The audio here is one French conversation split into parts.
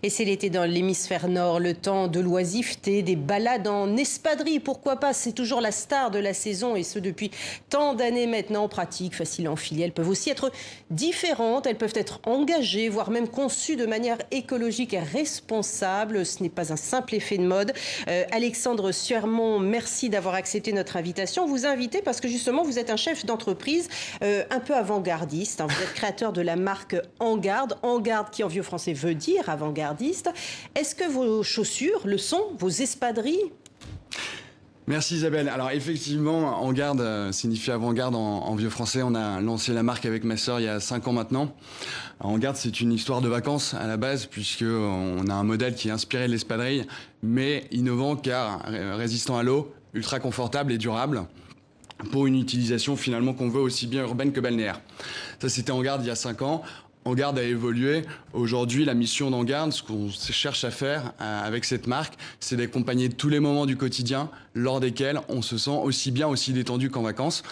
Et c'est l'été dans l'hémisphère nord, le temps de l'oisiveté, des balades en espadrille, pourquoi pas, c'est toujours la star de la saison et ce depuis tant d'années maintenant. Pratiques, faciles à enfiler, elles peuvent aussi être différentes, elles peuvent être engagées, voire même conçues de manière écologique et responsable. Ce n'est pas un simple effet de mode. Alexandre Suermont, merci d'avoir accepté notre invitation. Vous invitez parce que justement vous êtes un chef d'entreprise un peu avant-gardiste. Vous êtes créateur de la marque En-Garde. En-Garde qui en vieux français veut dire avant-gardiste. Est-ce que vos chaussures le sont, vos espadrilles? Merci Isabelle. Alors effectivement, En-Garde signifie avant-garde en vieux français. On a lancé la marque avec ma sœur il y a 5 ans maintenant. En-Garde, c'est une histoire de vacances à la base, puisqu'on a un modèle qui est inspiré de l'espadrille, mais innovant car résistant à l'eau, ultra confortable et durable, pour une utilisation finalement qu'on veut aussi bien urbaine que balnéaire. Ça, c'était En-Garde il y a 5 ans. En-Garde a évolué. Aujourd'hui, la mission d'En-Garde, ce qu'on cherche à faire avec cette marque, c'est d'accompagner tous les moments du quotidien lors desquels on se sent aussi bien, aussi détendu qu'en vacances.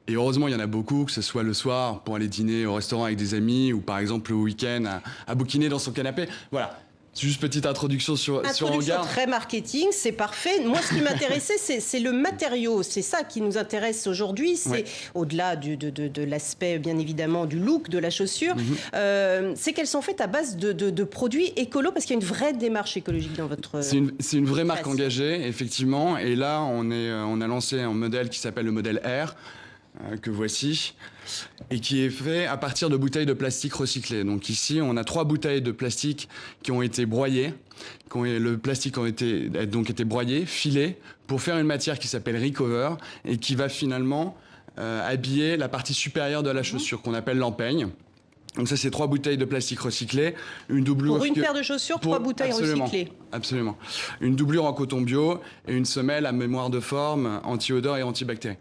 Et heureusement, il y en a beaucoup, que ce soit le soir pour aller dîner au restaurant avec des amis ou par exemple le week-end à bouquiner dans son canapé. Voilà. C'est juste petite introduction sur En-Garde. Très marketing, c'est parfait. Moi, ce qui m'intéressait, c'est le matériau. C'est ça qui nous intéresse aujourd'hui. C'est au-delà de l'aspect, bien évidemment, du look de la chaussure. C'est qu'elles sont faites à base de produits écolos, parce qu'il y a une vraie démarche écologique dans votre... C'est une vraie marque engagée, effectivement. Et là, on a lancé un modèle qui s'appelle le modèle R, que voici, et qui est fait à partir de bouteilles de plastique recyclées. Donc ici, on a 3 bouteilles de plastique qui ont été broyées, le plastique a donc été broyé, filé, pour faire une matière qui s'appelle Recover, et qui va finalement habiller la partie supérieure de la chaussure, qu'on appelle l'empeigne. Donc ça, c'est 3 bouteilles de plastique recyclées, une doublure... Pour une paire de chaussures, 3 bouteilles recyclées. Absolument. Une doublure en coton bio et une semelle à mémoire de forme, anti-odeur et antibactérie.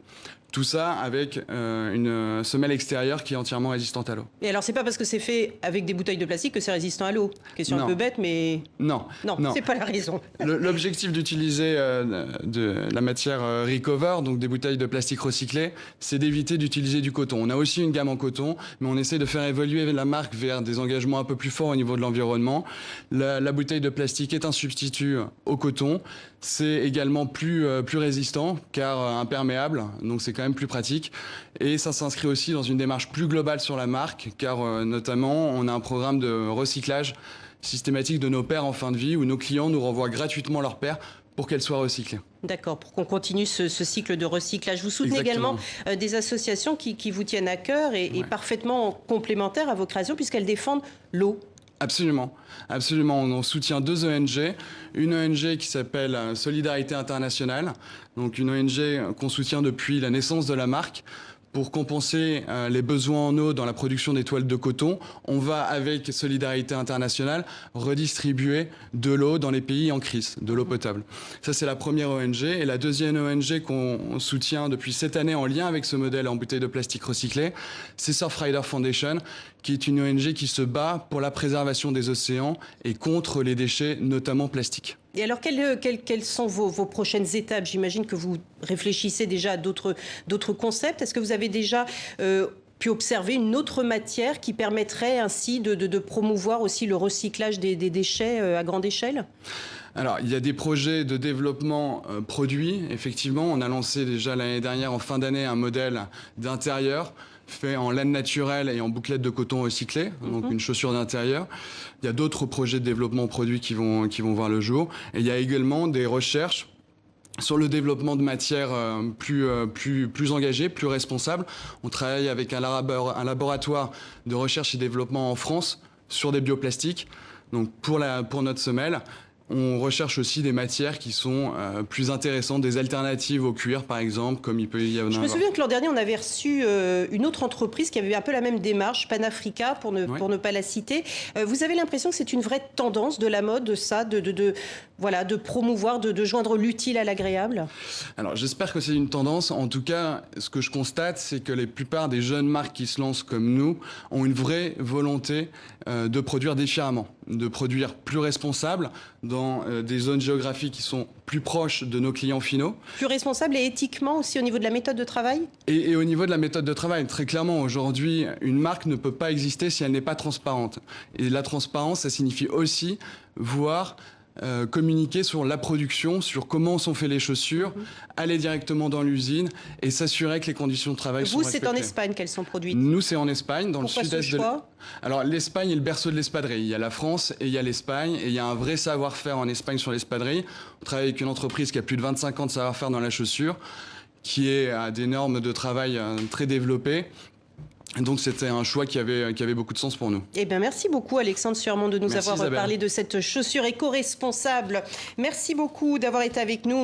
Tout ça avec une semelle extérieure qui est entièrement résistante à l'eau. Et alors, c'est pas parce que c'est fait avec des bouteilles de plastique que c'est résistant à l'eau. Question un peu bête, mais... Non, c'est pas la raison. L'objectif d'utiliser de la matière Recover, donc des bouteilles de plastique recyclées, c'est d'éviter d'utiliser du coton. On a aussi une gamme en coton, mais on essaie de faire évoluer la marque vers des engagements un peu plus forts au niveau de l'environnement. La bouteille de plastique est un substitut au coton. C'est également plus résistant, car imperméable, donc c'est quand même plus pratique. Et ça s'inscrit aussi dans une démarche plus globale sur la marque, car notamment, on a un programme de recyclage systématique de nos paires en fin de vie, où nos clients nous renvoient gratuitement leurs paires pour qu'elles soient recyclées. D'accord, pour qu'on continue ce cycle de recyclage. Vous soutenez également des associations qui vous tiennent à cœur et parfaitement complémentaires à vos créations, puisqu'elles défendent l'eau. Absolument, absolument. On soutient 2 ONG. Une ONG qui s'appelle Solidarité Internationale, donc une ONG qu'on soutient depuis la naissance de la marque. Pour compenser les besoins en eau dans la production des toiles de coton, on va, avec Solidarité Internationale, redistribuer de l'eau dans les pays en crise, de l'eau potable. Ça, c'est la première ONG. Et la deuxième ONG qu'on soutient depuis cette année en lien avec ce modèle en bouteille de plastique recyclée, c'est Surfrider Foundation, qui est une ONG qui se bat pour la préservation des océans et contre les déchets, notamment plastiques. Et alors, quelles sont vos prochaines étapes? J'imagine que vous réfléchissez déjà à d'autres concepts. Est-ce que vous avez déjà pu observer une autre matière qui permettrait ainsi de promouvoir aussi le recyclage des déchets à grande échelle? Alors, il y a des projets de développement produits. Effectivement, on a lancé déjà l'année dernière, en fin d'année, un modèle d'intérieur fait en laine naturelle et en bouclette de coton recyclé, donc une chaussure d'intérieur. Il y a d'autres projets de développement produits qui vont voir le jour. Et il y a également des recherches sur le développement de matières plus engagées, plus responsables. On travaille avec un laboratoire de recherche et développement en France sur des bioplastiques. Donc pour notre semelle, on recherche aussi des matières qui sont plus intéressantes, des alternatives au cuir, par exemple, comme il peut y avoir. Je me souviens que l'an dernier, on avait reçu une autre entreprise qui avait un peu la même démarche, Panafrica, pour ne pas la citer. Vous avez l'impression que c'est une vraie tendance de la mode, de promouvoir, de joindre l'utile à l'agréable? Alors, j'espère que c'est une tendance. En tout cas, ce que je constate, c'est que la plupart des jeunes marques qui se lancent comme nous ont une vraie volonté de produire différemment. de produire plus responsable dans des zones géographiques qui sont plus proches de nos clients finaux. Plus responsable et éthiquement aussi au niveau de la méthode de travail? Et au niveau de la méthode de travail, très clairement, aujourd'hui, une marque ne peut pas exister si elle n'est pas transparente. Et la transparence, ça signifie aussi voir communiquer sur la production, sur comment sont faites les chaussures, aller directement dans l'usine et s'assurer que les conditions de travail sont respectées. Vous, c'est en Espagne qu'elles sont produites? Nous, c'est en Espagne, dans Pourquoi le sud-est ce choix? Alors, l'Espagne est le berceau de l'espadrille. Il y a la France et il y a l'Espagne. Et il y a un vrai savoir-faire en Espagne sur l'espadrille. On travaille avec une entreprise qui a plus de 25 ans de savoir-faire dans la chaussure, qui a des normes de travail très développées. Donc c'était un choix qui avait beaucoup de sens pour nous. Eh bien, merci beaucoup Alexandre Suermont de nous avoir Isabelle. parlé de cette chaussure éco-responsable. Merci beaucoup d'avoir été avec nous.